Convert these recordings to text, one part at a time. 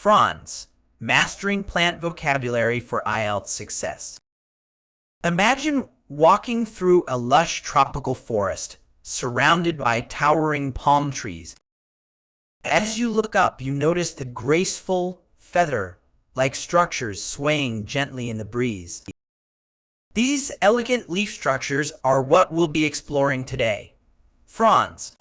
Fronds, mastering plant vocabulary for IELTS success. Imagine walking through a lush tropical forest, surrounded by towering palm trees. As you look up, you notice the graceful, feather-like structures swaying gently in the breeze. These elegant leaf structures are what we'll be exploring today. Fronds.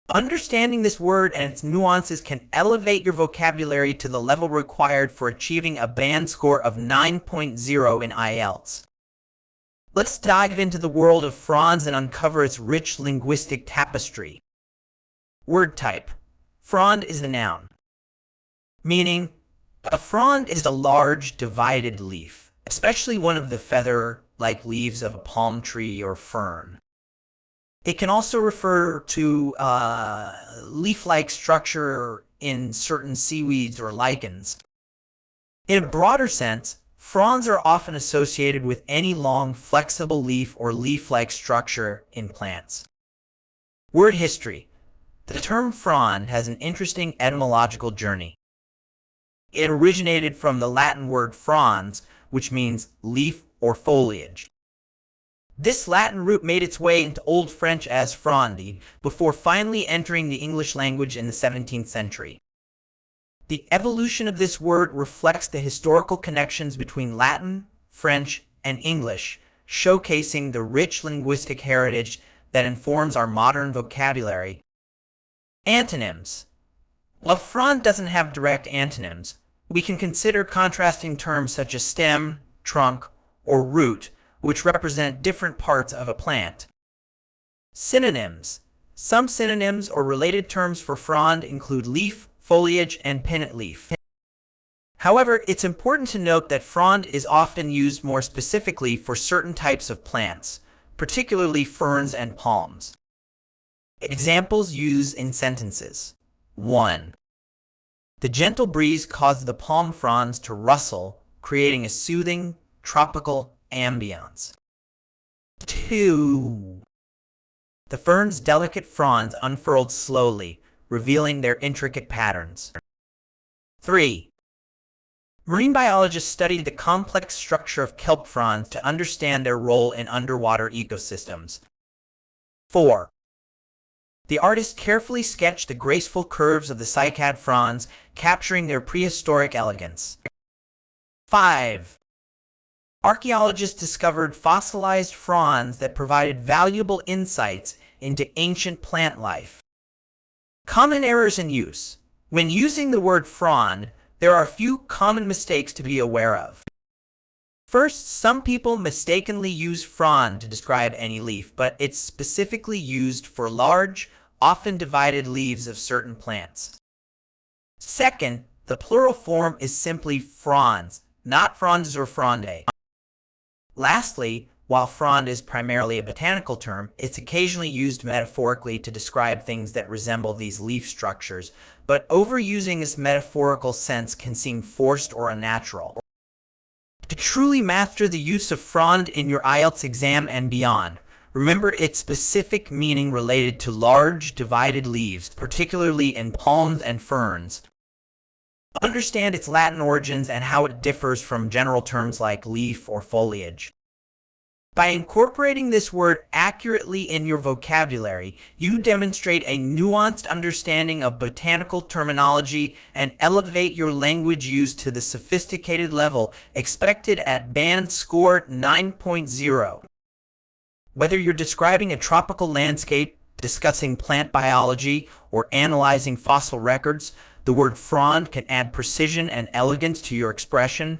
Understanding this word and its nuances can elevate your vocabulary to the level required for achieving a band score of 9.0 in IELTS. Let's dive into the world of fronds and uncover its rich linguistic tapestry. Word type. Frond is a noun, meaning a frond is a large divided leaf, especially one of the feather-like leaves of a palm tree or fern. It can also refer to leaf-like structure in certain seaweeds or lichens. In a broader sense, fronds are often associated with any long, flexible leaf or leaf-like structure in plants. Word history. The term frond has an interesting etymological journey. It originated from the Latin word frons, which means leaf or foliage. This Latin root made its way into Old French as frondi, before finally entering the English language in the 17th century. The evolution of this word reflects the historical connections between Latin, French, and English, showcasing the rich linguistic heritage that informs our modern vocabulary. Antonyms. While frond doesn't have direct antonyms, we can consider contrasting terms such as stem, trunk, or root, which represent different parts of a plant. Synonyms. Some synonyms or related terms for frond include leaf, foliage, and pinnate leaf. However, it's important to note that frond is often used more specifically for certain types of plants, particularly ferns and palms. Examples used in sentences. 1. The gentle breeze caused the palm fronds to rustle, creating a soothing, tropical ambience. 2. The fern's delicate fronds unfurled slowly, revealing their intricate patterns. 3. Marine biologists studied the complex structure of kelp fronds to understand their role in underwater ecosystems. 4. The artist carefully sketched the graceful curves of the cycad fronds, capturing their prehistoric elegance. 5. Archaeologists discovered fossilized fronds that provided valuable insights into ancient plant life. Common errors in use. When using the word frond, there are a few common mistakes to be aware of. First, some people mistakenly use frond to describe any leaf, but it's specifically used for large, often divided leaves of certain plants. Second, the plural form is simply fronds, not fronds or frondae. Lastly, while frond is primarily a botanical term, it's occasionally used metaphorically to describe things that resemble these leaf structures, but overusing this metaphorical sense can seem forced or unnatural. To truly master the use of frond in your IELTS exam and beyond, remember its specific meaning related to large, divided leaves, particularly in palms and ferns. Understand its Latin origins and how it differs from general terms like leaf or foliage. By incorporating this word accurately in your vocabulary, you demonstrate a nuanced understanding of botanical terminology and elevate your language use to the sophisticated level expected at band score 9.0. Whether you're describing a tropical landscape, discussing plant biology, or analyzing fossil records, the word frond can add precision and elegance to your expression.